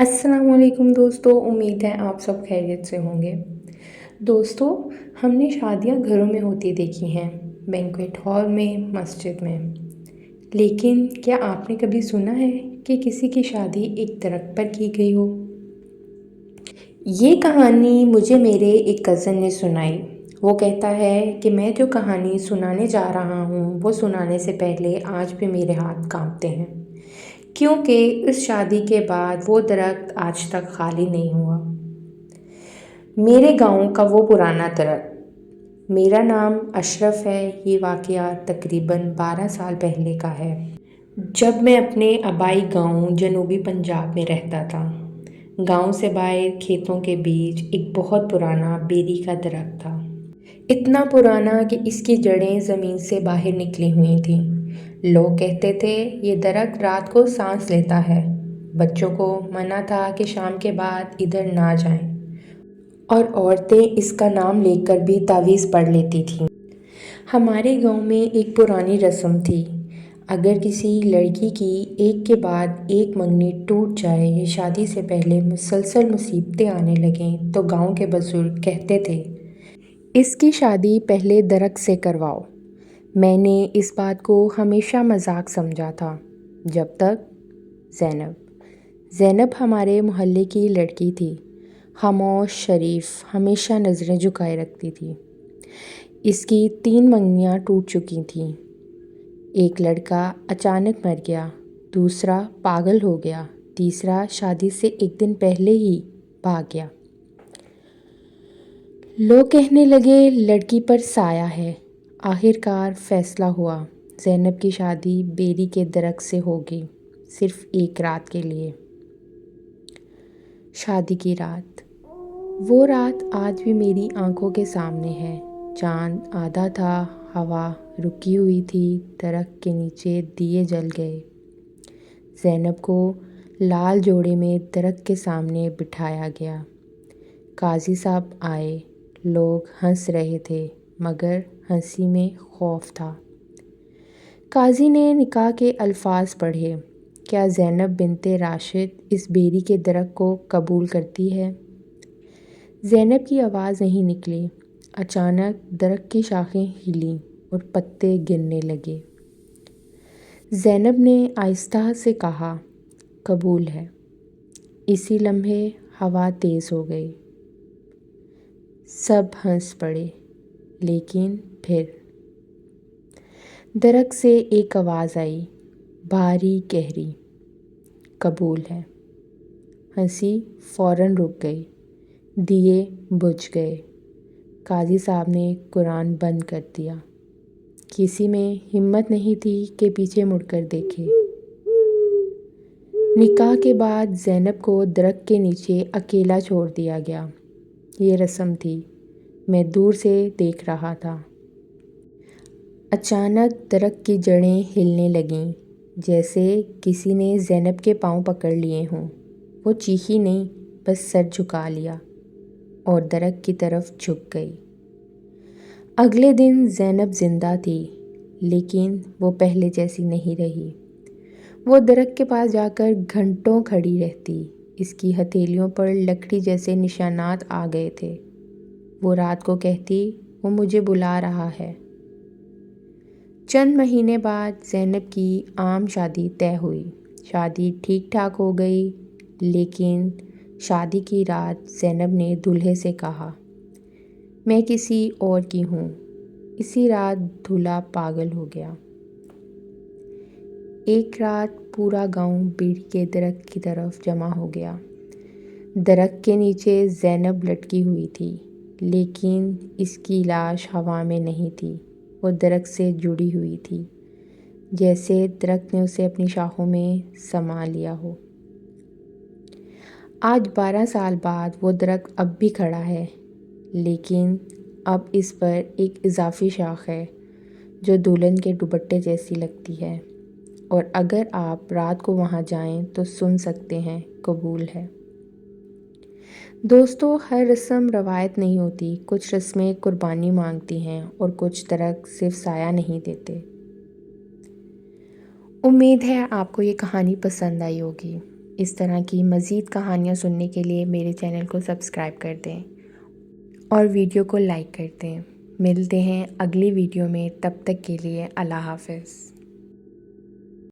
السلام علیکم دوستو، امید ہے آپ سب خیریت سے ہوں گے۔ دوستو، ہم نے شادیاں گھروں میں ہوتی دیکھی ہیں، بینکویٹ ہال میں، مسجد میں، لیکن کیا آپ نے کبھی سنا ہے کہ کسی کی شادی ایک درخت پر کی گئی ہو؟ یہ کہانی مجھے میرے ایک کزن نے سنائی۔ وہ کہتا ہے کہ میں جو کہانی سنانے جا رہا ہوں وہ سنانے سے پہلے آج بھی میرے ہاتھ کانپتے ہیں، کیونکہ اس شادی کے بعد وہ درخت آج تک خالی نہیں ہوا۔ میرے گاؤں کا وہ پرانا درخت۔ میرا نام اشرف ہے۔ یہ واقعہ تقریباً 12 سال پہلے کا ہے، جب میں اپنے آبائی گاؤں جنوبی پنجاب میں رہتا تھا۔ گاؤں سے باہر کھیتوں کے بیچ ایک بہت پرانا بیری کا درخت تھا، اتنا پرانا کہ اس کی جڑیں زمین سے باہر نکلی ہوئی تھیں۔ لوگ کہتے تھے یہ درخت رات کو سانس لیتا ہے۔ بچوں کو منع تھا کہ شام کے بعد ادھر نہ جائیں، اور عورتیں اس کا نام لے کر بھی تعویذ پڑھ لیتی تھیں۔ ہمارے گاؤں میں ایک پرانی رسم تھی، اگر کسی لڑکی کی ایک کے بعد ایک منگنی ٹوٹ جائے یا شادی سے پہلے مسلسل مصیبتیں آنے لگیں تو گاؤں کے بزرگ کہتے تھے اس کی شادی پہلے درخت سے کرواؤ۔ میں نے اس بات کو ہمیشہ مذاق سمجھا تھا، جب تک زینب ہمارے محلے کی لڑکی تھی، خاموش، شریف، ہمیشہ نظریں جھکائے رکھتی تھی۔ اس کی 3 منگنیاں ٹوٹ چکی تھیں۔ ایک لڑکا اچانک مر گیا، دوسرا پاگل ہو گیا، تیسرا شادی سے ایک دن پہلے ہی بھاگ گیا۔ لوگ کہنے لگے لڑکی پر سایہ ہے۔ آخر کار فیصلہ ہوا، زینب کی شادی بیری کے درخت سے ہوگی، صرف ایک رات کے لیے۔ شادی کی رات، وہ رات آج بھی میری آنکھوں کے سامنے ہے۔ چاند آدھا تھا، ہوا رکی ہوئی تھی، درخت کے نیچے دیے جل گئے۔ زینب کو لال جوڑے میں درخت کے سامنے بٹھایا گیا۔ قاضی صاحب آئے، لوگ ہنس رہے تھے، مگر ہنسی میں خوف تھا۔ قاضی نے نکاح کے الفاظ پڑھے، کیا زینب بنت راشد اس بیری کے درخت کو قبول کرتی ہے؟ زینب کی آواز نہیں نکلی۔ اچانک درخت کی شاخیں ہلیں اور پتے گرنے لگے۔ زینب نے آہستہ سے کہا، قبول ہے۔ اسی لمحے ہوا تیز ہو گئی۔ سب ہنس پڑے، لیکن پھر درخت سے ایک آواز آئی، بھاری گہری، قبول ہے۔ ہنسی فوراً رک گئی، دیے بجھ گئے۔ قاضی صاحب نے قرآن بند کر دیا۔ کسی میں ہمت نہیں تھی کہ پیچھے مڑ کر دیکھے۔ نکاح کے بعد زینب کو درخت کے نیچے اکیلا چھوڑ دیا گیا۔ یہ رسم تھی، میں دور سے دیکھ رہا تھا۔ اچانک درخت کی جڑیں ہلنے لگیں، جیسے کسی نے زینب کے پاؤں پکڑ لیے ہوں۔ وہ چیخی نہیں، بس سر جھکا لیا اور درخت کی طرف جھک گئی۔ اگلے دن زینب زندہ تھی، لیکن وہ پہلے جیسی نہیں رہی۔ وہ درخت کے پاس جا کر گھنٹوں کھڑی رہتی، اس کی ہتھیلیوں پر لکڑی جیسے نشانات آ گئے تھے۔ وہ رات کو کہتی، وہ مجھے بلا رہا ہے۔ چند مہینے بعد زینب کی عام شادی طے ہوئی۔ شادی ٹھیک ٹھاک ہو گئی، لیکن شادی کی رات زینب نے دولہے سے کہا، میں کسی اور کی ہوں۔ اسی رات دولہا پاگل ہو گیا۔ ایک رات پورا گاؤں بیری کے درخت کی طرف جمع ہو گیا۔ درخت کے نیچے زینب لٹکی ہوئی تھی، لیکن اس کی لاش ہوا میں نہیں تھی، وہ درخت سے جڑی ہوئی تھی، جیسے درخت نے اسے اپنی شاخوں میں سما لیا ہو۔ آج 12 سال بعد وہ درخت اب بھی کھڑا ہے، لیکن اب اس پر ایک اضافی شاخ ہے جو دلہن کے دوپٹے جیسی لگتی ہے، اور اگر آپ رات کو وہاں جائیں تو سن سکتے ہیں، قبول ہے۔ دوستو، ہر رسم روایت نہیں ہوتی، کچھ رسمیں قربانی مانگتی ہیں اور کچھ درخت صرف سایہ نہیں دیتے۔ امید ہے آپ کو یہ کہانی پسند آئی ہوگی۔ اس طرح کی مزید کہانیاں سننے کے لیے میرے چینل کو سبسکرائب کر دیں اور ویڈیو کو لائک کر دیں۔ ملتے ہیں اگلی ویڈیو میں، تب تک کے لیے اللہ حافظ۔